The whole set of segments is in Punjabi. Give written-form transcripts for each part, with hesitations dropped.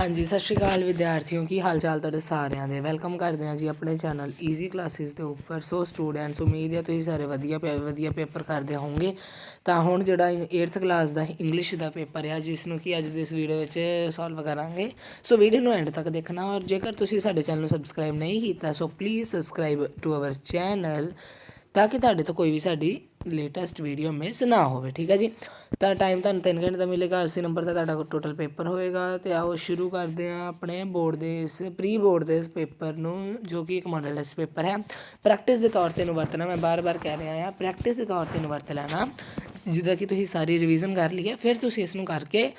हाँ जी, सत श्री अकाल विद्यार्थियों की हाल चाल तुहाडे सारिਆਂ ਦੇ ਵੈਲਕਮ ਕਰਦੇ ਹਾਂ जी अपने चैनल ईजी क्लासिस के उपर। सो स्टूडेंट्स उम्मीद है तुसीं सारे वधिया पेपर करते होंगे। तो हुण जिहड़ा 8th क्लास का इंग्लिश का पेपर है जिसनों कि अज इस वीडियो में सॉल्व करांगे। सो वीडियो में एंड तक देखना और जेकर तुसीं साडे चैनल सबसक्राइब नहीं किया so please subscribe to our channel ताकि तुहाडे तो कोई भी साडी लेटेस्ट वीडियो मिस ना हो। ठीक है जी। तो टाइम तुहानूं 3 घंटे का मिलेगा। 80 नंबर का तुहाडा टोटल पेपर होएगा। तो आओ शुरू करते हैं अपने बोर्ड के इस प्री बोर्ड के इस पेपर नूं जो कि एक मॉडल टेस्ट पेपर है। प्रैक्टिस के तौर पर इहनूं वरतना मैं बार बार कह रहा हाँ प्रैक्टिस के तौर पर इहनूं वरत लेना जिद्दां कि तुसीं सारी रिविजन कर ली है फिर तुसीं इसनूं करके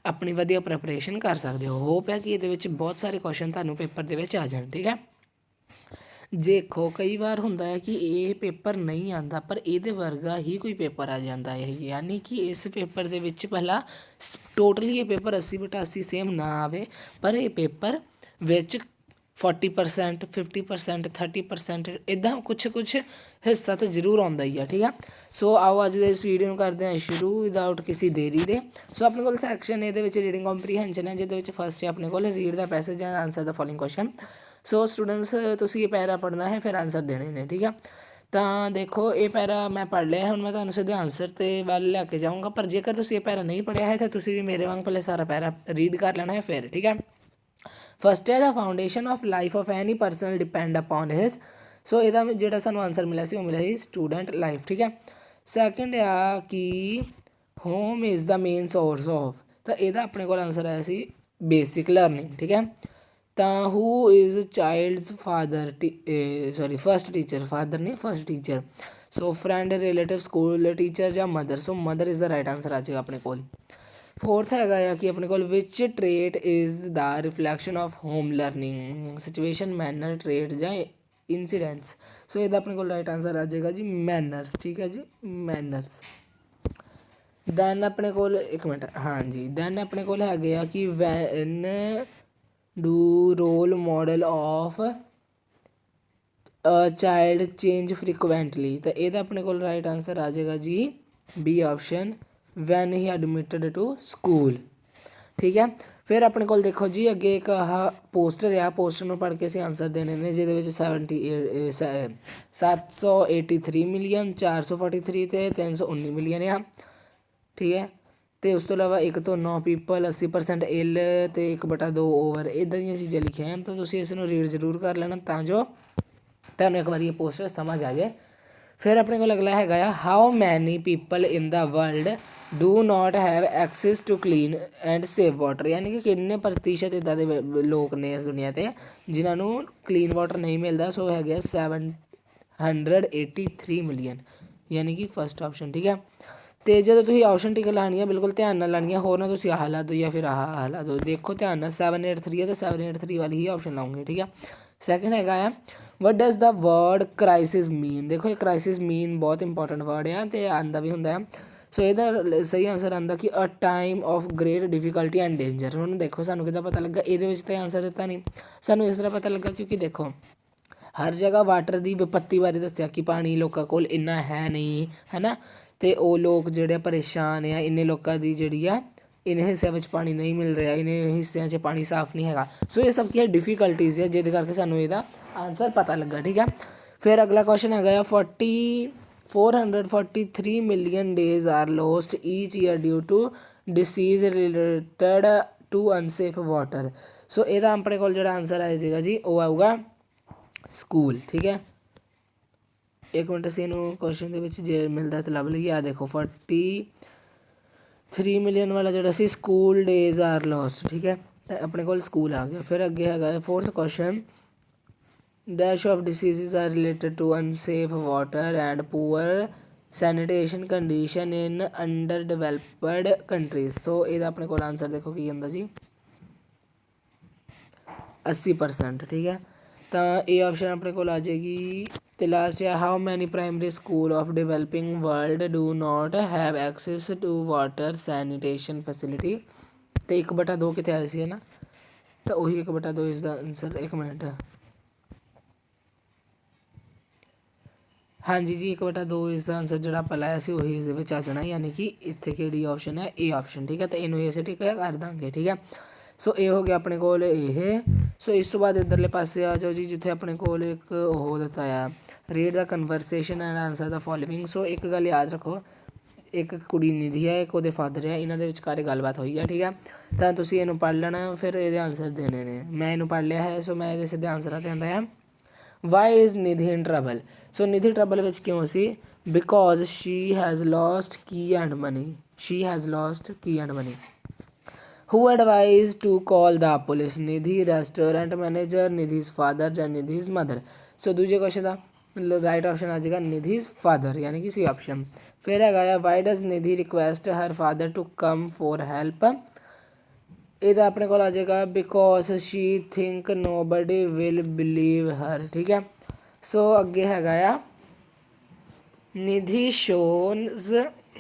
अपनी वधिया प्रैपरेशन कर सकते हो। होप है कि ये बहुत सारे क्वेश्चन तुहानूं पेपर दे विच आ जाण। ठीक है। देखो कई बार होंदा है कि ये पेपर नहीं आता पर ये वर्गा ही कोई पेपर आ जाता है। यानी कि इस पेपर दे विच पहला टोटली ये पेपर 80/80 सेम ना आवे पर ये पेपर विच 40% 50% 30% इदा कुछ हिस्सा तो जरूर आता ही है। ठीक है। सो आओ अज इस वीडियो करते हैं शुरू विदाउट किसी देरी दे। सो अपने को सैक्शन ये रीडिंग कॉम्प्रीहेंशन है जिद फस्ट है अपने को read the passage and answer the following question. So students तुसीं ये पैरा पढ़ना है फिर आंसर देने ने। ठीक है। तो देखो ये पैरा मैं पढ़ लिया हुण मैं तुहानूं सीधे आंसर ते वल लैके जाऊँगा पर जेकर तुसीं ये पैरा नहीं पढ़िया है तो तुसीं भी मेरे वांग पहले सारा पैरा रीड कर लेना है फिर। ठीक है। फस्ट है the foundation of life of any person depend upon his. So ਇਹਦਾ ਜਿਹੜਾ ਸਾਨੂੰ आंसर मिला ਸੀ ਉਹ ਮਿਲਿਆ ਸੀ स्टूडेंट लाइफ। ठीक है। सैकेंड आ कि home is the main source of तो ਇਹਦਾ ਆਪਣੇ ਕੋਲ आंसर आया सी बेसिक लर्निंग। ठीक है। तो who is child's father sorry first teacher father नहीं first teacher. So friend relative school teacher या mother. So mother is the right answer आ जाएगा अपने को। फोर्थ है कि अपने को which trait is the reflection of home learning situation manner trait या इंसीडेंट्स। सो ये अपने को राइट आंसर आ जाएगा जी मैनर्स। ठीक है जी मैनर्स। दैन अपने को एक मिनट हाँ जी दैन अपने को है कि when do role model of child change frequently. तो ये अपने को राइट आंसर आ जाएगा जी B option when he admitted to school. ठीक है। फिर अपने को देखो जी अगे एक पोस्टर आ पोस्टर में पढ़ के असीं आंसर देने ने जिहदे 783 मिलियन 443 तो 319 मिलियन आ। ठीक है। तो उस तो इलावा 1 तो 9 पीपल 80% इल तो 1/2 ओवर इदा दी चीज़ें लिखिया हैं। तो तुसीं इसनूं रीड जरूर कर लेना तां जो तुहानूं एक बार ये पोस्टर समझ आ जाए। फिर अपने को अगला है how many people in the world do not have access to clean and safe water. यानी कि कितने प्रतिशत इदा के लोग ने इस दुनिया से जिन्होंने क्लीन वाटर नहीं मिलता। सो है 783 मिलियन यानी कि फस्ट ऑप्शन। ठीक है। तो जो तुम ऑप्शन टिक लानी है बिल्कुल ध्यान नाल लानी है होर ना तुम आह ला दो या फिर आह ला दो। देखो ध्यान नाल 783 है तो 783 वाली ही ऑप्शन लाऊंगे। ठीक है। सैकेंड है what does the word crisis mean. देखो ये क्राइसिस मीन बहुत इंपॉर्टेंट वर्ड है तो आंदा भी होंगे। सो ये सही आंसर आंदा कि a time of great difficulty and danger. हम देखो सानू कि पता लगा ये तो आंसर दिता नहीं सानू इस तरह पता लगा क्योंकि देखो हर जगह वाटर की विपत्ति बारे दसिया कि पानी लोगों को इन्ना है नहीं है ना। तो वो लोग जोड़े परेशान है इन्ने लोगों की जी इन्हें हिस्सों में पानी नहीं मिल रहा इन्हें हिस्सों से पानी साफ नहीं है। सो ये सब की डिफिकल्टीज़ है जिद करके सानू इसका आंसर पता लगा। ठीक है। फिर अगला क्वेश्चन है 443 million days are lost each year due to disease related to unsafe water. So यदा अपने को जो आंसर आ जाएगा जी वो आऊगा स्कूल। ठीक है। एक मिनट से इन क्वेश्चन के जे मिलता तो लभ लीए। आ देखो 43 मिलियन वाला जोड़ा सी स्कूल डेज आर लॉस्ट। ठीक है। तो अपने को स्कूल आ गया। फिर अगे है fourth question dash of disease are related to unsafe water and poor sanitation condition in under developed countries. So ये अपने को आंसर देखो की आंदा जी 80%। ठीक है। तो ये ऑप्शन अपने को आ जाएगी। तो लास्ट है how many primary school of developing world do not have access to water sanitation facility. तो 1/2 कितने आए है ना तो वही 1/2 इसका आंसर। एक मिनट हाँ जी 1/2 इसका आंसर जो आप लाया से वही इस आ जाना यानी कि इतने कि ऑप्शन है ए ऑप्शन। ठीक है। तो इनू अस ठीक कर देंगे। ठीक है। ਸੋ ਇਹ ਹੋ ਗਿਆ ਆਪਣੇ ਕੋਲ ਇਹ। ਸੋ ਇਸ ਤੋਂ ਬਾਅਦ ਇੱਧਰਲੇ ਪਾਸੇ ਆ ਜਾਓ ਜੀ, ਜਿੱਥੇ ਆਪਣੇ ਕੋਲ ਇੱਕ ਉਹ ਦਿੱਤਾ ਆ, read the conversation and answer the following. So ਇੱਕ ਗੱਲ ਯਾਦ ਰੱਖੋ, ਇੱਕ ਕੁੜੀ ਨਿਧੀ ਹੈ, ਇੱਕ ਉਹਦੇ ਫਾਦਰ ਹੈ, ਇਹਨਾਂ ਦੇ ਵਿਚਕਾਰ ਗੱਲਬਾਤ ਹੋਈ ਹੈ, ਠੀਕ ਹੈ। ਤਾਂ ਤੁਸੀਂ ਇਹਨੂੰ ਪੜ੍ਹ ਲੈਣਾ, ਫਿਰ ਇਹਦੇ ਆਨਸਰ ਦੇਣੇ ਨੇ। ਮੈਂ ਇਹਨੂੰ ਪੜ੍ਹ ਲਿਆ ਹੈ, ਸੋ ਮੈਂ ਇਹਦੇ ਸਿੱਧੇ ਆਨਸਰਾਂ 'ਤੇ ਆਉਂਦਾ ਹੈ, why is Nidhi in trouble. So Nidhi trouble ਵਿੱਚ ਕਿਉਂ ਸੀ? Because she has lost key and money. She has lost key and money. Who advise to call the police? Nidhi, restaurant manager, Nidhi's father ਜਾਂ ਨਿਧੀਜ਼ ਮਦਰ। ਸੋ ਦੂਜੇ ਕੁਐਸਚਨ ਦਾ ਰਾਈਟ ਆਪਸ਼ਨ ਆ ਜਾਏਗਾ ਨਿਧੀਜ਼ ਫਾਦਰ, ਯਾਨੀ ਕਿ ਸੀ ਆਪਸ਼ਨ। ਫਿਰ ਹੈਗਾ ਆ, why does Nidhi request her father to come for help. ਇਹਦਾ ਆਪਣੇ ਕੋਲ ਆ ਜਾਏਗਾ, because she think nobody will believe her, ਠੀਕ ਹੈ। ਸੋ ਅੱਗੇ ਹੈਗਾ ਆ, ਨਿਧੀ ਸ਼ੋਨਜ਼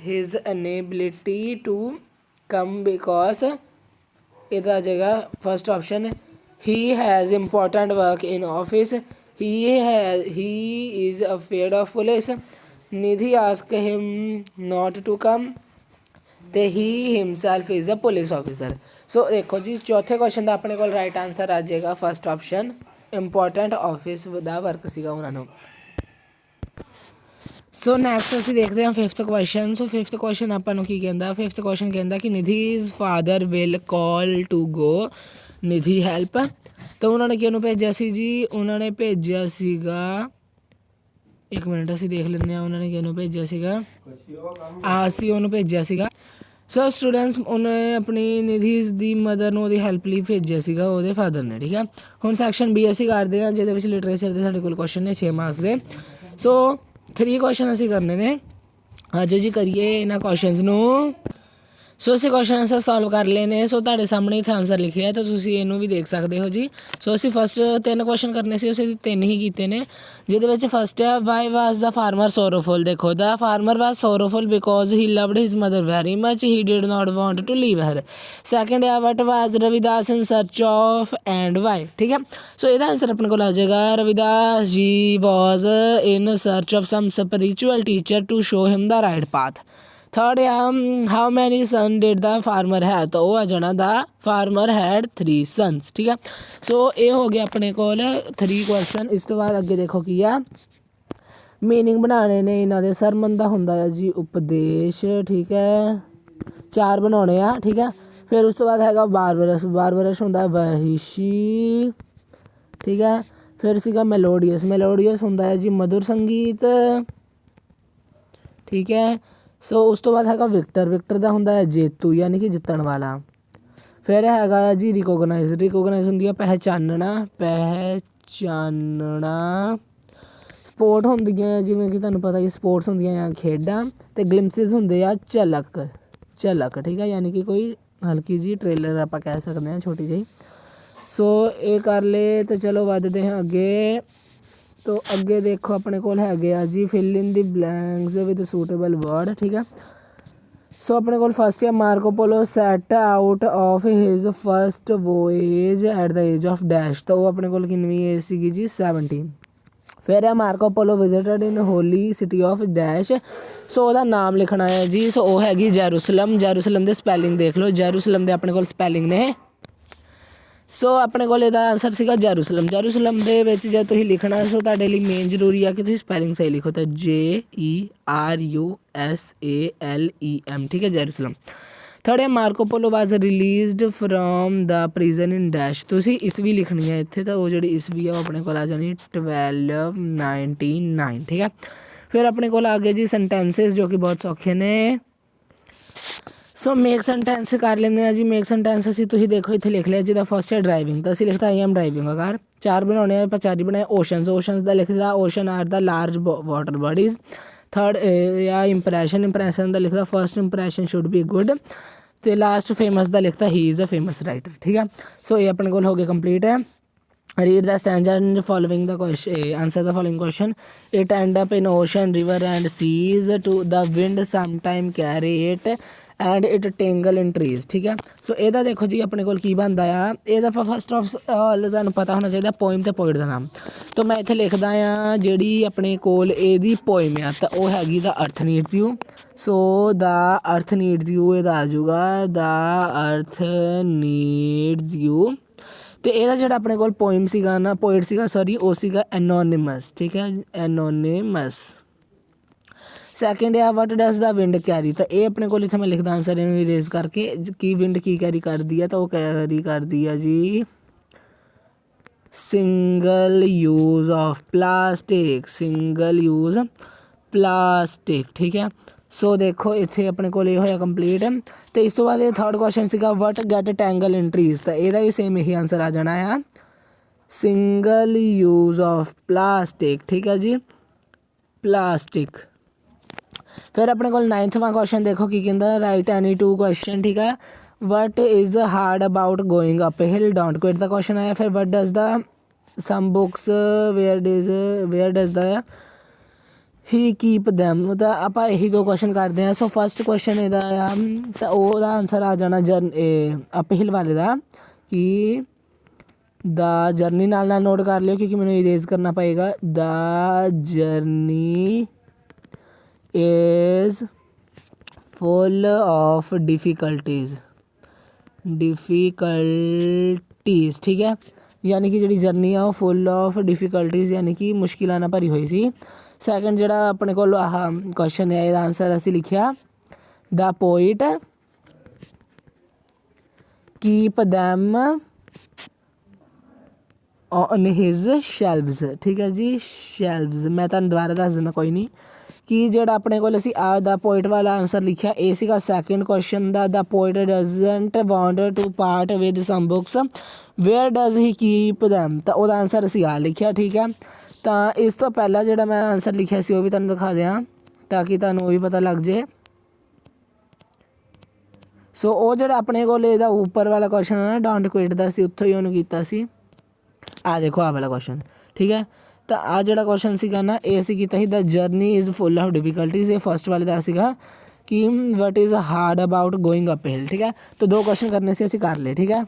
his inability to come because, ਇਹਦਾ ਆ ਜਾਏਗਾ first option, he has important work in office, he is afraid of police, Nidhi ask him not to come, ਤੇ he himself is a police officer. So ਦੇਖੋ ਜੀ, ਚੌਥੇ ਕੁਐਸਚਨ ਦਾ ਆਪਣੇ ਕੋਲ ਰਾਈਟ ਆਨਸਰ ਆ ਜਾਏਗਾ ਫਸਟ ਆਪਸ਼ਨ, ਇੰਪੋਰਟੈਂਟ ਆਫਿਸ ਦਾ ਵਰਕ ਸੀਗਾ ਉਹਨਾਂ ਨੂੰ। ਸੋ ਨੈਕਸਟ ਅਸੀਂ ਦੇਖਦੇ ਹਾਂ fifth question. So fifth question ਆਪਾਂ ਨੂੰ ਕੀ ਕਹਿੰਦਾ? ਫਿਫਥ ਕੁਐਸਚਨ ਕਹਿੰਦਾ ਕਿ Nidhi's father will call to go, Nidhi help. ਤਾਂ ਉਹਨਾਂ ਨੇ ਕਿਹਨੂੰ ਭੇਜਿਆ ਸੀ ਜੀ? ਉਹਨਾਂ ਨੇ ਭੇਜਿਆ ਸੀਗਾ, ਇੱਕ ਮਿੰਟ ਅਸੀਂ ਦੇਖ ਲੈਂਦੇ ਹਾਂ ਉਹਨਾਂ ਨੇ ਕਿਹਨੂੰ ਭੇਜਿਆ ਸੀਗਾ। ਅਸੀਂ ਉਹਨੂੰ ਭੇਜਿਆ ਸੀਗਾ। ਸੋ ਸਟੂਡੈਂਟਸ, ਉਹਨੇ ਆਪਣੀ ਨਿਧੀਜ਼ ਦੀ ਮਦਰ ਨੂੰ ਉਹਦੀ ਹੈਲਪ ਲਈ ਭੇਜਿਆ ਸੀਗਾ ਉਹਦੇ ਫਾਦਰ ਨੇ, ਠੀਕ ਹੈ। ਹੁਣ ਸੈਕਸ਼ਨ ਬੀ ਅਸੀਂ ਕਰਦੇ ਹਾਂ, ਜਿਹਦੇ ਵਿੱਚ ਲਿਟਰੇਚਰ ਦੇ ਸਾਡੇ ਕੋਲ ਕੁਐਸਚਨ ਨੇ 6 ਮਾਰਕਸ ਦੇ। ਸੋ 3 ਕੁਐਸਚਨ ਅਸੀਂ ਕਰਨੇ ਨੇ। ਆਜੋ ਜੀ ਕਰੀਏ ਇਹਨਾਂ ਕੁਐਸਚਨਸ ਨੂੰ। ਸੋ ਅਸੀਂ ਕੁਐਸਚਨ ਆਨਸਰ ਸੋਲਵ ਕਰ ਲਏ ਨੇ। ਸੋ ਤੁਹਾਡੇ ਸਾਹਮਣੇ ਇੱਥੇ ਆਨਸਰ ਲਿਖਿਆ ਹੈ, ਤਾਂ ਤੁਸੀਂ ਇਹਨੂੰ ਵੀ ਦੇਖ ਸਕਦੇ ਹੋ ਜੀ। ਸੋ ਅਸੀਂ ਫਸਟ 3 ਕੁਐਸਚਨ ਕਰਨੇ ਸੀ, ਅਸੀਂ 3 ਹੀ ਕੀਤੇ ਨੇ, ਜਿਹਦੇ ਵਿੱਚ ਫਸਟ ਹੈ, ਵਾਈ ਵਾਜ਼ ਦਾ ਫਾਰਮਰ ਸੋਰੋਫੁਲ। ਦੇਖੋ, the farmer was sorrowful because he loved his mother very much, he did not want to leave her. Second ਹੈ, what was Ravidas in search of and why, ਠੀਕ ਹੈ। ਸੋ ਇਹਦਾ ਆਨਸਰ ਆਪਣੇ ਕੋਲ ਆ ਜਾਏਗਾ, Ravidas ji was in search of some spiritual teacher to show him the right path. Third ਹੈ, how many son did the farmer ਹੈ, ਤਾਂ ਉਹ ਆ ਜਾਣਾ ਦਾ ਫਾਰਮਰ ਹੈਡ 3 ਸਨਸ, ਠੀਕ ਹੈ। ਸੋ ਇਹ ਹੋ ਗਿਆ ਆਪਣੇ ਕੋਲ 3 ਕੁਐਸਚਨ। ਇਸ ਤੋਂ ਬਾਅਦ ਅੱਗੇ ਦੇਖੋ ਕੀ ਆ, ਮੀਨਿੰਗ ਬਣਾਉਣੇ ਨੇ ਇਹਨਾਂ ਦੇ। ਸਰਮਨ ਦਾ ਹੁੰਦਾ ਹੈ ਜੀ ਉਪਦੇਸ਼, ਠੀਕ ਹੈ, 4 ਬਣਾਉਣੇ ਆ, ਠੀਕ ਹੈ। ਫਿਰ ਉਸ ਤੋਂ ਬਾਅਦ ਹੈਗਾ ਬਾਰਬਰਸ, ਬਾਰਬਰਸ ਹੁੰਦਾ ਵਹਿਸ਼ੀ, ਠੀਕ ਹੈ। ਫਿਰ ਸੀਗਾ ਮੈਲੋਡੀਅਸ, ਮੈਲੋਡੀਅਸ ਹੁੰਦਾ ਹੈ ਜੀ ਮਧੁਰ ਸੰਗੀਤ, ਠੀਕ ਹੈ। ਸੋ ਉਸ ਤੋਂ ਬਾਅਦ ਹੈਗਾ ਵਿਕਟਰ, ਵਿਕਟਰ ਦਾ ਹੁੰਦਾ ਹੈ ਜੇਤੂ, ਯਾਨੀ ਕਿ ਜਿੱਤਣ ਵਾਲਾ। ਫਿਰ ਹੈਗਾ ਜੀ ਰਿਕੋਗਨਾਈਜ਼, ਰਿਕੋਗਨਾਈਜ਼ ਹੁੰਦੀ ਹੈ ਪਹਿਚਾਨਣਾ, ਪਹਿਚਾਨਣਾ। ਸਪੋਰਟ ਹੁੰਦੀਆਂ ਜਿਵੇਂ ਕਿ ਤੁਹਾਨੂੰ ਪਤਾ ਹੀ, ਸਪੋਰਟਸ ਹੁੰਦੀਆਂ ਆ ਖੇਡਾਂ, ਅਤੇ ਗਲਿੰਪਸਿਸ ਹੁੰਦੇ ਆ ਝਲਕ, ਝਲਕ, ਠੀਕ ਹੈ, ਯਾਨੀ ਕਿ ਕੋਈ ਹਲਕੀ ਜਿਹੀ ਟ੍ਰੇਲਰ ਆਪਾਂ ਕਹਿ ਸਕਦੇ ਹਾਂ, ਛੋਟੀ ਜਿਹੀ। ਸੋ ਇਹ ਕਰ ਲਏ, ਅਤੇ ਚਲੋ ਵੱਧਦੇ ਹਾਂ ਅੱਗੇ। ਤੋ ਅੱਗੇ ਦੇਖੋ ਆਪਣੇ ਕੋਲ ਹੈਗੇ ਆ ਜੀ, fill in the blanks with suitable word, ਠੀਕ ਹੈ। ਸੋ ਆਪਣੇ ਕੋਲ ਫਸਟ ਹੈ, Marco Polo set out of his first voyage at the age of dash. ਤਾਂ ਉਹ ਆਪਣੇ ਕੋਲ ਕਿੰਨੀ ਏਜ ਸੀਗੀ ਜੀ? 17। ਫਿਰ ਹੈ, Marco Polo visited in holy city of dash. So ਉਹਦਾ ਨਾਮ ਲਿਖਣਾ ਹੈ ਜੀ। ਸੋ ਉਹ ਹੈਗੀ ਜੈਰੂਸਲਮ। ਜੈਰੂਸਲਮ ਦੇ ਸਪੈਲਿੰਗ ਦੇਖ ਲਓ, ਜੈਰੂਸਲਮ ਦੇ ਆਪਣੇ ਕੋਲ ਸਪੈਲਿੰਗ ਨੇ। ਸੋ ਆਪਣੇ ਕੋਲ ਇਹਦਾ ਆਨਸਰ ਸੀਗਾ ਜੈਰੂਸਲਮ। ਜੈਰੂਸਲਮ ਦੇ ਵਿੱਚ ਜੇ ਤੁਸੀਂ ਲਿਖਣਾ, ਸੋ ਤੁਹਾਡੇ ਲਈ ਮੇਨ ਜ਼ਰੂਰੀ ਆ ਕਿ ਤੁਸੀਂ ਸਪੈਲਿੰਗ ਸਹੀ ਲਿਖੋ, ਤਾਂ JERUSALEM, ਠੀਕ ਹੈ, ਜੈਰੂਸਲਮ। ਥਰਡ ਹੈ, Marco Polo was released from the prison in dash. ਤੁਸੀਂ ਈਸਵੀ ਲਿਖਣੀ ਹੈ ਇੱਥੇ, ਤਾਂ ਉਹ ਜਿਹੜੀ ਈਸਵੀ ਆ ਉਹ ਆਪਣੇ ਕੋਲ ਆ ਜਾਣੀ 1299, ਠੀਕ ਹੈ। ਫਿਰ ਆਪਣੇ ਕੋਲ ਆ ਗਏ ਜੀ ਸੈਂਟੈਂਸਿਸ, ਜੋ ਕਿ ਬਹੁਤ ਸੌਖੇ ਨੇ। ਸੋ ਮੇਕ ਸੈਂਟੈਂਸ ਕਰ ਲੈਂਦੇ ਹਾਂ ਜੀ। ਮੇਕ ਸੈਂਟੈਂਸ ਅਸੀਂ ਤੁਸੀਂ ਦੇਖੋ ਇੱਥੇ ਲਿਖ ਲਿਆ, ਜਿਹਦਾ ਫਸਟ ਹੈ ਡਰਾਈਵਿੰਗ, ਤਾਂ ਅਸੀਂ ਲਿਖਤਾ ਆਈ ਐਮ ਡਰਾਈਵਿੰਗ ਅਗਰ। 4 ਬਣਾਉਣੇ ਆ, ਆਪਾਂ 4 ਹੀ ਬਣਾਏ। ਓਸ਼ਨਸ, ਓਸ਼ਨਸ ਦਾ ਲਿਖਦਾ ocean are the large water bodies. Third ਆ ਇੰਪਰੈਸ਼ਨ, ਇੰਪਰੈਸ਼ਨ ਦਾ ਲਿਖਦਾ first impression should be good. ਅਤੇ ਲਾਸਟ ਫੇਮਸ ਦਾ ਲਿਖਤਾ he is a famous writer, ਠੀਕ ਹੈ। ਸੋ ਇਹ ਆਪਣੇ ਕੋਲ ਹੋ ਗਏ ਕੰਪਲੀਟ ਹੈ। Read the stanza and following the question. Answer the following question. It end up in ocean, river and seas. To the wind sometime carry it and it tangle in trees. ठीक है। सो ਇਹਦਾ ਦੇਖੋ ਜੀ ਆਪਣੇ ਕੋਲ ਕੀ ਬਣਦਾ ਆ। ਇਹਦਾ ਫਸਟ ਆਫ ਆਲ ਤੁਹਾਨੂੰ ਪਤਾ ਹੋਣਾ ਚਾਹੀਦਾ ਪੋਇਮ ਤੇ ਪੋਇਟ ਦਾ ਨਾਮ। ਤਾਂ ਮੈਂ ਇੱਥੇ ਲਿਖਦਾ ਆ ਜਿਹੜੀ ਆਪਣੇ ਕੋਲ ਇਹਦੀ ਪੋਇਮ ਆ ਤਾਂ ਉਹ ਹੈਗੀ ਦਾ ਅਰਥ ਨੀਡਸ ਯੂ। ਸੋ ਦਾ ਅਰਥ ਨੀਡਸ ਯੂ ਇਹਦਾ ਆ ਜਾਊਗਾ ਦਾ ਅਰਥ ਨੀਡਸ ਯੂ। ਤੇ ਇਹਦਾ ਜਿਹੜਾ ਆਪਣੇ ਕੋਲ ਪੋਇਮ ਸੀਗਾ ਨਾ ਪੋਇਟ ਸੀਗਾ ਸੌਰੀ ਉਹ ਸੀਗਾ ਐਨੋਨਿਮਸ। ਠੀਕ ਹੈ ਐਨੋਨਿਮਸ। ਸੈਕਿੰਡ ਆ ਵਟ ਡਸ ਦਾ ਵਿੰਡ ਕੈਰੀ। ਤਾਂ ਇਹ ਆਪਣੇ ਕੋਲ ਇੱਥੇ ਮੈਂ ਲਿਖਦਾ ਆਨਸਰ ਇਹਨੂੰ ਇਰੇਜ਼ ਕਰਕੇ ਕੀ ਵਿੰਡ ਕੀ ਕੈਰੀ ਕਰਦੀ ਆ ਤਾਂ ਉਹ ਕੈਰੀ ਕਰਦੀ ਆ ਜੀ single use of plastic. Single use plastic. ਠੀਕ ਹੈ। ਸੋ ਦੇਖੋ ਇੱਥੇ ਆਪਣੇ ਕੋਲ ਇਹ ਹੋਇਆ ਕੰਪਲੀਟ। ਅਤੇ ਇਸ ਤੋਂ ਬਾਅਦ ਇਹ ਥਰਡ ਕੁਐਸਚਨ ਸੀਗਾ ਵਟ ਗੈਟ ਟੈਂਗਲ ਇਨ ਟਰੀਜ਼। ਤਾਂ ਇਹਦਾ ਵੀ ਸੇਮ ਇਹੀ ਆਨਸਰ ਆ ਜਾਣਾ ਆ ਸਿੰਗਲ ਯੂਜ਼ ਆਫ ਪਲਾਸਟਿਕ। ਠੀਕ ਹੈ ਜੀ ਪਲਾਸਟਿਕ। ਫਿਰ ਆਪਣੇ ਕੋਲ 9ਵਾਂ ਕੁਐਸਚਨ ਦੇਖੋ ਕੀ ਕਹਿੰਦਾ ਰਾਈਟ ਐਨੀ 2 ਕੁਐਸਚਨ। ਠੀਕ ਹੈ। What is hard about going up hill don't quit the question ਆਇਆ। ਫਿਰ what does the some books where does the he keep them. ਤਾਂ ਆਪਾਂ ਇਹੀ 2 ਕੁਐਸਚਨ ਕਰਦੇ ਹਾਂ। ਸੋ ਫਸਟ ਕੁਐਸਚਨ ਇਹਦਾ ਆ ਤਾਂ ਉਹਦਾ ਆਨਸਰ ਆ ਜਾਣਾ ਅਪ ਹਿਲ ਵਾਲੇ ਦਾ ਕਿ ਦਾ ਜਰਨੀ ਨਾਲ ਨਾਲ ਨੋਟ ਕਰ ਲਿਓ ਕਿਉਂਕਿ ਮੈਨੂੰ ਇਰੇਜ਼ ਕਰਨਾ ਪਏਗਾ। The journey is full of difficulties. ਠੀਕ ਹੈ। ਯਾਨੀ ਕਿ ਜਿਹੜੀ ਜਰਨੀ ਆ ਉਹ ਫੁੱਲ ਆਫ ਡਿਫੀਕਲਟੀਜ਼ ਯਾਨੀ ਕਿ ਮੁਸ਼ਕਿਲਾਂ ਨਾਲ ਭਰੀ ਹੋਈ ਸੀ। ਸੈਕਿੰਡ ਜਿਹੜਾ ਆਪਣੇ ਕੋਲ ਆਹ ਕੁਐਸਚਨ ਹੈ ਇਹਦਾ ਆਨਸਰ ਅਸੀਂ ਲਿਖਿਆ the poet keep them on his shelves. ਠੀਕ ਹੈ ਜੀ ਸ਼ੈਲਵਸ। ਮੈਂ ਤੁਹਾਨੂੰ ਦੁਬਾਰਾ ਦੱਸ ਦਿੰਦਾ ਕੋਈ ਨਹੀਂ ਕਿ ਜਿਹੜਾ ਆਪਣੇ ਕੋਲ ਅਸੀਂ ਆ ਦਾ ਪੋਇਟ ਵਾਲਾ ਆਨਸਰ ਲਿਖਿਆ ਇਹ ਸੀਗਾ ਸੈਕਿੰਡ ਕੁਐਸਚਨ ਦਾ poet doesn't want to part with some books where does he keep them. ਤਾਂ ਉਹਦਾ ਆਨਸਰ ਅਸੀਂ ਆ ਲਿਖਿਆ। ਠੀਕ ਹੈ। ਤਾਂ ਇਸ ਤੋਂ ਪਹਿਲਾਂ ਜਿਹੜਾ ਮੈਂ ਆਨਸਰ ਲਿਖਿਆ ਸੀ ਉਹ ਵੀ ਤੁਹਾਨੂੰ ਦਿਖਾ ਦਿਆਂ ਤਾਂ ਕਿ ਤੁਹਾਨੂੰ ਉਹ ਵੀ ਪਤਾ ਲੱਗ ਜੇ। ਸੋ ਉਹ ਜਿਹੜਾ ਆਪਣੇ ਕੋਲ ਇਹਦਾ ਉੱਪਰ ਵਾਲਾ ਕੁਐਸਚਨ ਹੈ ਨਾ ਡੋਂਟ ਕੁਇਟ ਦਾ ਸੀ ਉੱਥੋਂ ਹੀ ਉਹਨੂੰ ਕੀਤਾ ਸੀ। ਆ ਦੇਖੋ ਆਹ ਵਾਲਾ ਕੁਐਸਚਨ। ਠੀਕ ਹੈ। ਤਾਂ ਆਹ ਜਿਹੜਾ ਕੁਐਸਚਨ ਸੀਗਾ ਨਾ ਇਹ ਅਸੀਂ ਕੀਤਾ ਸੀ the journey is full of difficulties. ਇਹ ਫਸਟ ਵਾਲੇ ਦਾ ਸੀਗਾ ਕਿ what is hard about going up hill. ਠੀਕ ਹੈ। ਤਾਂ 2 ਕੁਐਸਚਨ ਕਰਨੇ ਸੀ ਅਸੀਂ ਕਰ ਲਏ। ਠੀਕ ਹੈ।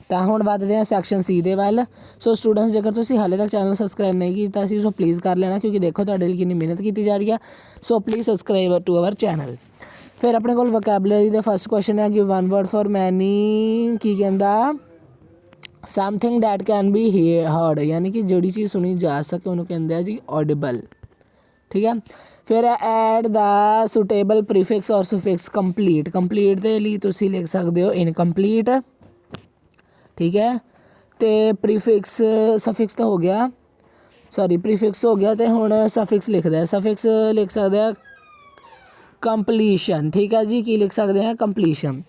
ਤਾਂ ਹੁਣ ਵੱਧਦੇ ਹਾਂ ਸੈਕਸ਼ਨ ਸੀ ਦੇ ਵੱਲ। ਸੋ ਸਟੂਡੈਂਟਸ ਜੇਕਰ ਤੁਸੀਂ ਹਾਲੇ ਤੱਕ ਚੈਨਲ ਸਬਸਕ੍ਰਾਈਬ ਨਹੀਂ ਕੀਤਾ ਸੀ ਸੋ ਪਲੀਜ਼ ਕਰ ਲੈਣਾ ਕਿਉਂਕਿ ਦੇਖੋ ਤੁਹਾਡੇ ਲਈ ਕਿੰਨੀ ਮਿਹਨਤ ਕੀਤੀ ਜਾ ਰਹੀ ਆ। So please subscribe to our channel. ਫਿਰ ਆਪਣੇ ਕੋਲ ਵੋਕੈਬਲਰੀ ਦੇ ਫਸਟ ਕੁਐਸਚਨ ਹੈ give one word for many ਕੀ ਕਹਿੰਦਾ something that can be heard ਯਾਨੀ ਕਿ ਜਿਹੜੀ ਚੀਜ਼ ਸੁਣੀ ਜਾ ਸਕੇ ਉਹਨੂੰ ਕਹਿੰਦੇ ਆ ਜੀ ਔਡੀਬਲ। ਠੀਕ ਹੈ। ਫਿਰ ਐਡ ਦਾ ਸੁਟੇਬਲ ਪ੍ਰੀਫਿਕਸ ਔਰ ਸੁਫਿਕਸ ਕੰਪਲੀਟ। ਕੰਪਲੀਟ ਦੇ ਲਈ ਤੁਸੀਂ ਲਿਖ ਸਕਦੇ ਹੋ ਇਨਕੰਪਲੀਟ। ਠੀਕ ਹੈ। ਅਤੇ ਪ੍ਰੀਫਿਕਸ ਸਫਿਕਸ ਤਾਂ ਹੋ ਗਿਆ ਸੌਰੀ ਪ੍ਰੀਫਿਕਸ ਹੋ ਗਿਆ ਅਤੇ ਹੁਣ ਸਫਿਕਸ ਲਿਖਦਾ ਸਫਿਕਸ ਲਿਖ ਸਕਦੇ ਆ ਕੰਪਲੀਸ਼ਨ। ਠੀਕ ਹੈ ਜੀ ਕੀ ਲਿਖ ਸਕਦੇ ਹਾਂ ਕੰਪਲੀਸ਼ਨ।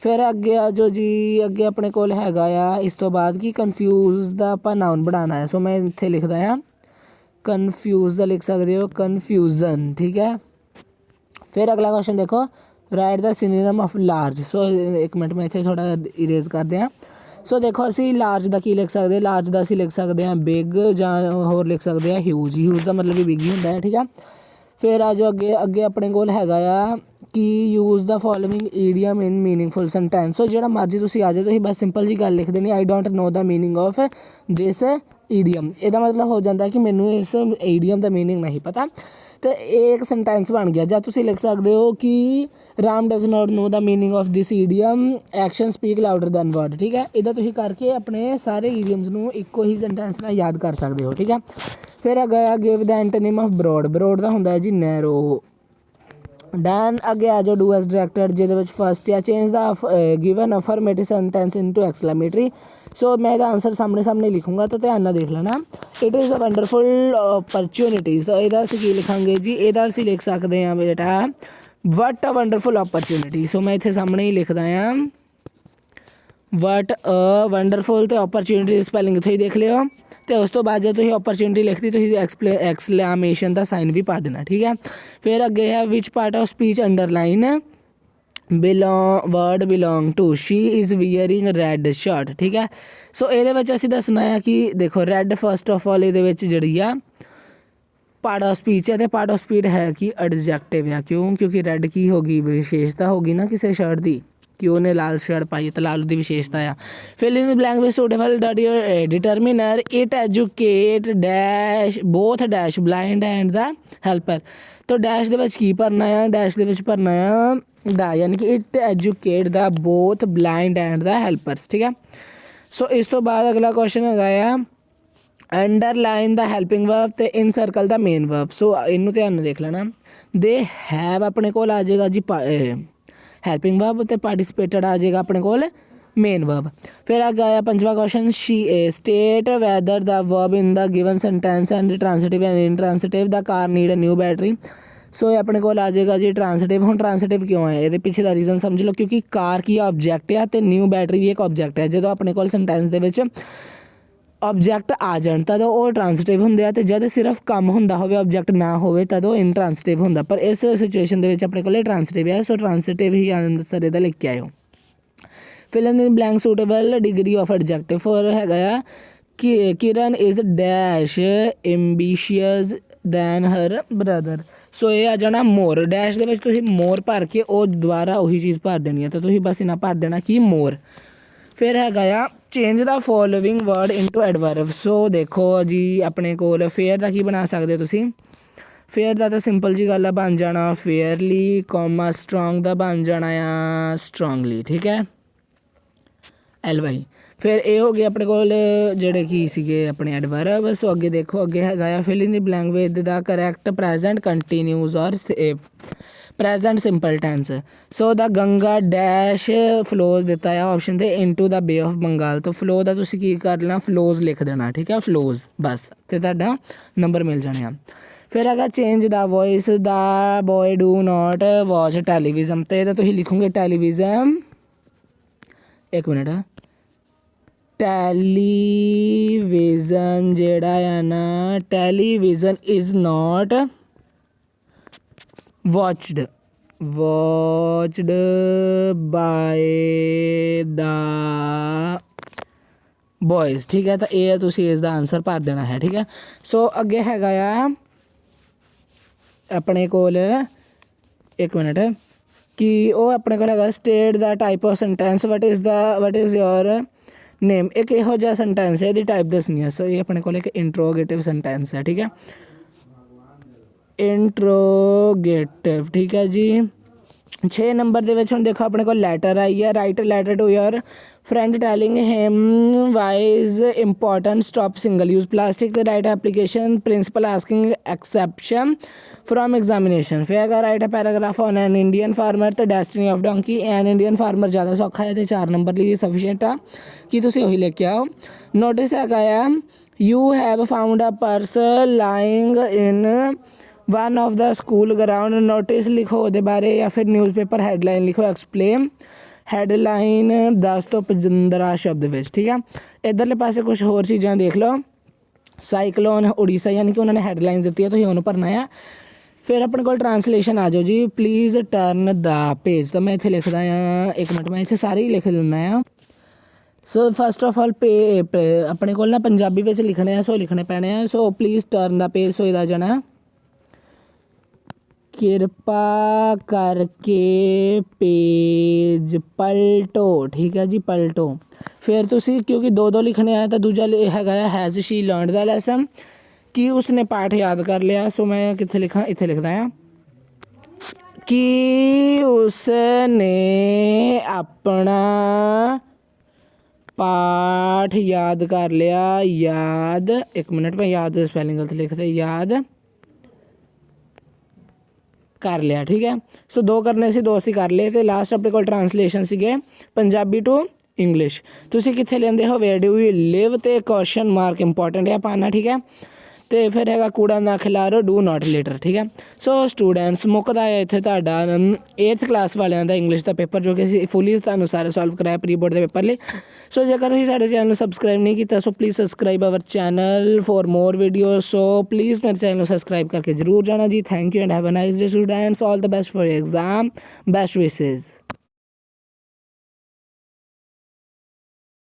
ਫਿਰ ਅੱਗੇ ਆ ਜੋ ਜੀ ਅੱਗੇ ਆਪਣੇ ਕੋਲ ਹੈਗਾ ਆ ਇਸ ਤੋਂ ਬਾਅਦ ਕਿ ਕਨਫਿਊਜ਼ ਦਾ ਆਪਾਂ ਨਾਊਨ ਬਣਾਉਣਾ ਹੈ। ਸੋ ਮੈਂ ਇੱਥੇ ਲਿਖਦਾ ਆ ਕਨਫਿਊਜ਼ ਦਾ ਲਿਖ ਸਕਦੇ ਹੋ ਕਨਫਿਊਜ਼ਨ। ਠੀਕ ਹੈ। ਫਿਰ ਅਗਲਾ ਕੁਐਸਚਨ ਦੇਖੋ ਰਾਈਟ ਦਾ ਸਿਨੋਨਿਮ ਆਫ ਲਾਰਜ। ਸੋ ਇੱਕ ਮਿੰਟ ਮੈਂ ਇੱਥੇ ਥੋੜ੍ਹਾ ਇਰੇਜ਼ ਕਰਦੇ ਹਾਂ। ਸੋ ਦੇਖੋ ਅਸੀਂ ਲਾਰਜ ਦਾ ਕੀ ਲਿਖ ਸਕਦੇ ਲਾਰਜ ਦਾ ਅਸੀਂ ਲਿਖ ਸਕਦੇ ਹਾਂ ਬਿਗ ਜਾਂ ਹੋਰ ਲਿਖ ਸਕਦੇ ਹਾਂ ਹਿਊਜ। ਹਿਊਜ ਦਾ ਮਤਲਬ ਵੀ ਬਿਗ ਹੀ ਹੁੰਦਾ ਹੈ। ਠੀਕ ਆ। ਫਿਰ ਆ ਜੋ ਅੱਗੇ ਆਪਣੇ ਕੋਲ ਹੈਗਾ ਆ ਕਿ use the following idiom in meaningful sentence. So ਜਿਹੜਾ ਮਰਜ਼ੀ ਤੁਸੀਂ ਆ ਜਾਓ ਤੁਸੀਂ ਬਸ ਸਿੰਪਲ ਜੀ ਗੱਲ ਲਿਖ ਦੇਣੀ I don't know the meaning of this idiom. ਇਹਦਾ ਮਤਲਬ ਹੋ ਜਾਂਦਾ ਕਿ ਮੈਨੂੰ ਇਸ ਈਡੀਅਮ ਦਾ ਮੀਨਿੰਗ ਨਹੀਂ ਪਤਾ ਅਤੇ ਇਹ ਇੱਕ ਸੈਂਟੈਂਸ ਬਣ ਗਿਆ। ਜਾਂ ਤੁਸੀਂ ਲਿਖ ਸਕਦੇ ਹੋ ਕਿ Ram does not know the meaning of this idiom action speak louder than word. ਠੀਕ ਹੈ। ਇੱਦਾਂ ਤੁਸੀਂ ਕਰਕੇ ਆਪਣੇ ਸਾਰੇ ਈਡੀਅਮਸ ਨੂੰ ਇੱਕੋ ਹੀ ਸੈਂਟੈਂਸ ਨਾਲ ਯਾਦ ਕਰ ਸਕਦੇ ਹੋ। ਠੀਕ ਹੈ। ਫਿਰ ਹੈਗਾ give the antonym of broad. Broad ਦਾ ਹੁੰਦਾ ਹੈ ਜੀ ਨੈਰੋ। ਦੈਨ ਅੱਗੇ ਆ ਜਾਓ ਡੂ ਐਸ ਡਾਇਰੈਕਟਡ ਜਿਹਦੇ ਵਿੱਚ ਫਸਟ ਆ ਚੇਂਜ ਦਾ ਗਿਵਨ ਅਫਰਮੇਟਿਵ ਸੈਂਟੈਂਸ ਇਨਟੂ ਐਕਸਕਲੇਮੇਟਰੀ। ਸੋ ਮੈਂ ਇਹਦਾ ਆਨਸਰ ਸਾਹਮਣੇ ਲਿਖੂੰਗਾ ਤਾਂ ਧਿਆਨ ਨਾਲ ਦੇਖ ਲੈਣਾ। It is a wonderful opportunity. So ਇਹਦਾ ਅਸੀਂ ਕੀ ਲਿਖਾਂਗੇ ਜੀ ਇਹਦਾ ਅਸੀਂ ਲਿਖ ਸਕਦੇ ਹਾਂ ਬੇਟਾ ਵਟ ਅ ਵੰਡਰਫੁਲ ਓਪਰਚੁਨਿਟੀ। ਸੋ ਮੈਂ ਇੱਥੇ ਸਾਹਮਣੇ ਹੀ ਲਿਖਦਾ ਹਾਂ ਵਟ ਅ ਵੰਡਰਫੁਲ ਅਤੇ ਓਪਰਚੁਨਿਟੀ ਸਪੈਲਿੰਗ ਇੱਥੇ ਹੀ ਦੇਖ ਲਿਓ। ਅਤੇ ਉਸ ਤੋਂ ਬਾਅਦ ਜਦੋਂ ਤੁਸੀਂ ਓਪਰਚੁਨਿਟੀ ਲਿਖਦੀ ਤੁਸੀਂ ਐਕਸਕਲੇਮੇਸ਼ਨ ਦਾ ਸਾਈਨ ਵੀ ਪਾ ਦੇਣਾ। ਠੀਕ ਹੈ। ਫਿਰ ਅੱਗੇ ਹੈ which part of speech underline word belong to she is wearing red shirt. ਠੀਕ ਹੈ, ਸੋ ਇਹਦੇ ਵਿੱਚ ਅਸੀਂ ਦੱਸਣਾ ਆ ਕਿ ਦੇਖੋ ਰੈੱਡ ਫਸਟ ਆਫ ਆਲ ਇਹਦੇ ਵਿੱਚ ਜਿਹੜੀ ਆ ਪਾਰਟ ਆਫ ਸਪੀਚ ਹੈ, ਅਤੇ ਪਾਰਟ ਆਫ ਸਪੀਚ ਹੈ ਕਿ ਐਡਜੈਕਟਿਵ ਆ। ਕਿਉਂ? ਕਿਉਂਕਿ ਰੈੱਡ ਕੀ ਹੋ ਗਈ? ਵਿਸ਼ੇਸ਼ਤਾ ਹੋ ਗਈ ਨਾ ਕਿਸੇ ਸ਼ਰਟ ਦੀ, ਕਿ ਉਹਨੇ ਲਾਲ ਸ਼ਰਟ ਪਾਈ ਤਾਂ ਲਾਲ ਦੀ ਵਿਸ਼ੇਸ਼ਤਾ ਆ। Fill in blank with suitable determiner it educate dash both dash blind and the helper. ਤਾਂ ਡੈਸ਼ ਦੇ ਵਿੱਚ ਕੀ ਭਰਨਾ ਆ? ਡੈਸ਼ ਦੇ ਵਿੱਚ ਭਰਨਾ ਆ ਦਾ, ਯਾਨੀ ਕਿ it educate the both blind and the helpers. ਠੀਕ ਹੈ, ਸੋ ਇਸ ਤੋਂ ਬਾਅਦ ਅਗਲਾ ਕੁਐਸਚਨ ਹੈਗਾ ਆ ਅੰਡਰਲਾਈਨ ਦਾ ਹੈਲਪਿੰਗ ਵਰਬ ਅਤੇ ਇਨ ਸਰਕਲ ਦਾ ਮੇਨ ਵਰਬ। ਸੋ ਇਹਨੂੰ ਧਿਆਨ ਨਾਲ ਦੇਖ ਲੈਣਾ। ਦੇ ਹੈਵ ਆਪਣੇ ਕੋਲ ਆ ਜਾਏਗਾ ਜੀ ਹੈਲਪਿੰਗ ਵਰਬ, ਅਤੇ ਪਾਰਟੀਸਪੇਟਡ ਆ ਜਾਏਗਾ ਆਪਣੇ ਕੋਲ ਮੇਨ ਵਰਬ। ਫਿਰ ਅੱਗੇ ਆਇਆ ਪੰਜਵਾਂ question state whether the verb in the given sentence and transitive and intransitive the car need a new battery. So ਇਹ ਆਪਣੇ ਕੋਲ ਆ ਜਾਏਗਾ ਜੀ ਟ੍ਰਾਂਸਿਟਿਵ। ਹੁਣ ਟ੍ਰਾਂਸਿਟਿਵ ਕਿਉਂ ਹੈ? ਇਹਦੇ ਪਿੱਛੇ ਦਾ ਰੀਜ਼ਨ ਸਮਝ ਲਓ, ਕਿਉਂਕਿ ਕਾਰ ਕੀ ਆਬਜੈਕਟ ਆ ਅਤੇ ਨਿਊ ਬੈਟਰੀ ਵੀ ਇੱਕ ਆਬਜੈਕਟ ਹੈ। ਜਦੋਂ ਆਪਣੇ ਕੋਲ ਸੈਂਟੈਂਸ ਦੇ ਵਿੱਚ ਆਬਜੈਕਟ ਆ ਜਾਣ ਤਦ ਉਹ ਟ੍ਰਾਂਸਿਟਿਵ ਹੁੰਦੇ ਆ, ਅਤੇ ਜਦ ਸਿਰਫ ਕੰਮ ਹੁੰਦਾ ਹੋਵੇ ਆਬਜੈਕਟ ਨਾ ਹੋਵੇ ਤਦ ਉਹ ਇਨਟ੍ਰਾਂਸਿਟਿਵ ਹੁੰਦਾ। ਪਰ ਇਸ ਸਿਚੁਏਸ਼ਨ ਦੇ ਵਿੱਚ ਆਪਣੇ ਕੋਲ ਟ੍ਰਾਂਸਿਟਿਵ ਹੈ, ਸੋ ਟ੍ਰਾਂਸਿਟਿਵ ਹੀ ਆਨਸਰ ਇਹਦਾ ਲਿਖ ਕੇ ਆਇਓ। Fill in blank suitable degree of adjective. Four ਹੈਗਾ ਆ ਕਿ Kiran is dash ambitious than her brother. So ਇਹ ਆ ਜਾਣਾ ਮੋਰ। ਡੈਸ਼ ਦੇ ਵਿੱਚ ਤੁਸੀਂ ਮੋਰ ਭਰ ਕੇ ਉਹ ਦੁਬਾਰਾ ਉਹੀ ਚੀਜ਼ ਭਰ ਦੇਣੀ ਹੈ, ਤਾਂ ਤੁਸੀਂ ਬਸ ਇਹਨਾਂ ਭਰ ਦੇਣਾ ਕਿ ਮੋਰ। ਫਿਰ ਹੈਗਾ ਆ ਚੇਂਜ ਦਾ ਫੋਲੋਵਿੰਗ ਵਰਡ ਇਨਟੂ ਐਡਵਰਬ। ਸੋ ਦੇਖੋ ਜੀ ਆਪਣੇ ਕੋਲ ਫੇਅਰ ਦਾ ਕੀ ਬਣਾ ਸਕਦੇ ਹੋ ਤੁਸੀਂ? ਫੇਅਰ ਦਾ ਤਾਂ ਸਿੰਪਲ ਜੀ ਗੱਲ ਆ, ਬਣ ਜਾਣਾ ਫੇਅਰਲੀ ਕੋਮਾ ਸਟਰੋਂਗ ਦਾ ਬਣ ਜਾਣਾ ਆ ਸਟਰੋਂਗਲੀ। ਠੀਕ ਹੈ, LY। ਫਿਰ ਇਹ ਹੋ ਗਏ ਆਪਣੇ ਕੋਲ ਜਿਹੜੇ ਕੀ ਸੀਗੇ ਆਪਣੇ ਐਡਵਰਬ। ਸੋ ਅੱਗੇ ਦੇਖੋ, ਅੱਗੇ ਹੈਗਾ ਆ fill in the blank with the correct present continuous or present simple tense. So the Ganga dash flows ਦਿੱਤਾ ਆ ਆਪਸ਼ਨ 'ਤੇ into the Bay of Bengal. ਤੋਂ ਫਲੋ ਦਾ ਤੁਸੀਂ ਕੀ ਕਰ ਲੈਣਾ? ਫਲੋਜ਼ ਲਿਖ ਦੇਣਾ। ਠੀਕ ਹੈ, ਫਲੋਜ਼ ਬਸ, ਅਤੇ ਤੁਹਾਡਾ ਨੰਬਰ ਮਿਲ ਜਾਣੇ ਆ। ਫਿਰ ਹੈਗਾ change the voice the boy do not watch television, ਅਤੇ ਇਹਦਾ ਤੁਸੀਂ ਲਿਖੋਗੇ ਟੈਲੀਵਿਜ਼ਨ। ਇੱਕ ਮਿੰਟ, ਟੈਲੀਵਿਜ਼ਨ ਜਿਹੜਾ ਆ ਨਾ, television is not watched by the boys। ਠੀਕ ਹੈ, ਤਾਂ ਇਹ ਤੁਸੀਂ ਇਸ ਦਾ ਆਨਸਰ ਭਰ ਦੇਣਾ ਹੈ। ਠੀਕ ਹੈ, ਸੋ ਅੱਗੇ ਹੈਗਾ ਆ ਆਪਣੇ ਕੋਲ ਇੱਕ ਮਿੰਟ ਕਿ ਉਹ ਆਪਣੇ ਕੋਲ ਹੈਗਾ state the type of sentence what is your name. ਇੱਕ ਇਹੋ ਜਿਹਾ ਸੈਂਟੈਂਸ ਹੈ, ਇਹਦੀ ਟਾਈਪ ਦੱਸਣੀ ਹੈ। ਸੋ ਇਹ ਆਪਣੇ ਕੋਲ ਇੱਕ ਇੰਟਰੋਗੇਟਿਵ ਸੈਂਟੈਂਸ ਹੈ। ਠੀਕ ਹੈ, ਇੰਟਰੋਗੇਟਿਵ। ਠੀਕ ਹੈ ਜੀ। 6 ਨੰਬਰ ਦੇ ਵਿੱਚ ਹੁਣ ਦੇਖੋ ਆਪਣੇ ਕੋਲ ਲੈਟਰ ਆਈ ਹੈ। Write letter to your friend telling him why is important stop single use plastic. ਤੇ write application principal asking exception from examination. ਫਿਰ ਹੈਗਾ write a paragraph on an Indian farmer ਤੇ destiny of donkey. An Indian farmer ਜ਼ਿਆਦਾ ਸੌਖਾ ਹੈ ਅਤੇ 4 ਨੰਬਰ ਲਈ ਸਫੀਸ਼ੀਐਂਟ ਆ ਕਿ ਤੁਸੀਂ ਉਹੀ ਲੈ ਕੇ ਆਓ। ਨੋਟਿਸ ਹੈਗਾ ਆ you have found a purse lying in one of the school ground. Notice ਲਿਖੋ ਉਹਦੇ ਬਾਰੇ, ਜਾਂ ਫਿਰ ਨਿਊਜ਼ਪੇਪਰ ਹੈਡਲਾਈਨ ਲਿਖੋ। ਐਕਸਪਲੇਨ ਹੈਡਲਾਈਨ 10 ਤੋਂ 15 ਸ਼ਬਦ ਵਿੱਚ। ਠੀਕ ਆ, ਇੱਧਰਲੇ ਪਾਸੇ ਕੁਛ ਹੋਰ ਚੀਜ਼ਾਂ ਦੇਖ ਲਓ। ਸਾਈਕਲੋਨ ਉੜੀਸਾ, ਯਾਨੀ ਕਿ ਉਹਨਾਂ ਨੇ ਹੈਡਲਾਈਨ ਦਿੱਤੀ ਹੈ, ਤੁਸੀਂ ਉਹਨੂੰ ਭਰਨਾ ਆ। ਫਿਰ ਆਪਣੇ ਕੋਲ ਟਰਾਂਸਲੇਸ਼ਨ ਆ ਜਾਓ ਜੀ। Please turn the page. ਤਾਂ ਮੈਂ ਇੱਥੇ ਲਿਖਦਾ ਆ, ਇੱਕ ਮਿੰਟ, ਮੈਂ ਇੱਥੇ ਸਾਰੇ ਹੀ ਲਿਖ ਦਿੰਦਾ ਆ। ਸੋ ਫਸਟ ਆਫ ਆਲ ਆਪਣੇ ਕੋਲ ਨਾ ਪੰਜਾਬੀ ਵਿੱਚ ਲਿਖਣੇ ਆ, ਸੋ ਲਿਖਣੇ ਪੈਣੇ ਆ। So please turn the page. So ਇਹਦਾ ਜਾਣਾ ਕਿਰਪਾ ਕਰਕੇ ਪੇਜ ਪਲਟੋ। ਠੀਕ ਹੈ ਜੀ, ਪਲਟੋ। ਫਿਰ ਤੁਸੀਂ ਕਿਉਂਕਿ 2-2 ਲਿਖਣੇ ਆ ਤਾਂ ਦੂਜਾ ਹੈਗਾ ਆ has she learned the lesson, ਕਿ ਉਸਨੇ ਪਾਠ ਯਾਦ ਕਰ ਲਿਆ। ਸੋ ਮੈਂ ਕਿੱਥੇ ਲਿਖਾਂ? ਇੱਥੇ ਲਿਖਦਾ ਆ ਕਿ ਉਸਨੇ ਆਪਣਾ ਪਾਠ ਯਾਦ ਕਰ ਲਿਆ। ਯਾਦ, ਇੱਕ ਮਿੰਟ, ਮੈਂ ਯਾਦ ਸਪੈਲਿੰਗ ਗਲਤ ਲਿਖਦਾ, ਯਾਦ ਕਰ ਲਿਆ। ਠੀਕ ਹੈ, ਸੋ 2 ਕਰਨੇ ਸੀ, 2 ਅਸੀਂ ਕਰ ਲਏ। ਅਤੇ ਲਾਸਟ ਆਪਣੇ ਕੋਲ ਟਰਾਂਸਲੇਸ਼ਨ ਸੀਗੇ ਪੰਜਾਬੀ ਟੂ ਇੰਗਲਿਸ਼। ਤੁਸੀਂ ਕਿੱਥੇ ਲੈਂਦੇ ਹੋ? ਵੇਅਰ ਡੂ ਯੂ ਲਿਵ, ਅਤੇ ਕੁਐਸਚਨ ਮਾਰਕ ਇੰਪੋਰਟੈਂਟ ਹੈ ਪਾਉਣਾ। ਠੀਕ ਹੈ, ਅਤੇ ਫਿਰ ਹੈਗਾ ਕੂੜਾ ਨਾ ਖਿਲਾਰੋ, ਡੂ ਨਾਟ ਲਿਟਰ। ਠੀਕ ਹੈ, ਸੋ ਸਟੂਡੈਂਟਸ ਮੁੱਕਦਾ ਹੈ ਇੱਥੇ ਤੁਹਾਡਾ 8th ਕਲਾਸ ਵਾਲਿਆਂ ਦਾ ਇੰਗਲਿਸ਼ ਦਾ ਪੇਪਰ, ਜੋ ਕਿ ਅਸੀਂ ਫੁੱਲੀ ਤੁਹਾਨੂੰ ਸਾਰੇ ਸੋਲਵ ਕਰਾਇਆ ਪ੍ਰੀ ਬੋਰਡ ਦੇ ਪੇਪਰ ਲਈ। ਸੋ ਜੇਕਰ ਤੁਸੀਂ ਸਾਡੇ ਚੈਨਲ ਨੂੰ ਸਬਸਕ੍ਰਾਈਬ ਨਹੀਂ ਕੀਤਾ, so please subscribe our channel for more video. So please ਮੇਰੇ ਚੈਨਲ ਨੂੰ ਸਬਸਕ੍ਰਾਈਬ ਕਰਕੇ ਜ਼ਰੂਰ ਜਾਣਾ ਜੀ। Thank you and have a nice day students. All the best for exam. Best ਵਿਸ਼ੇਜ਼।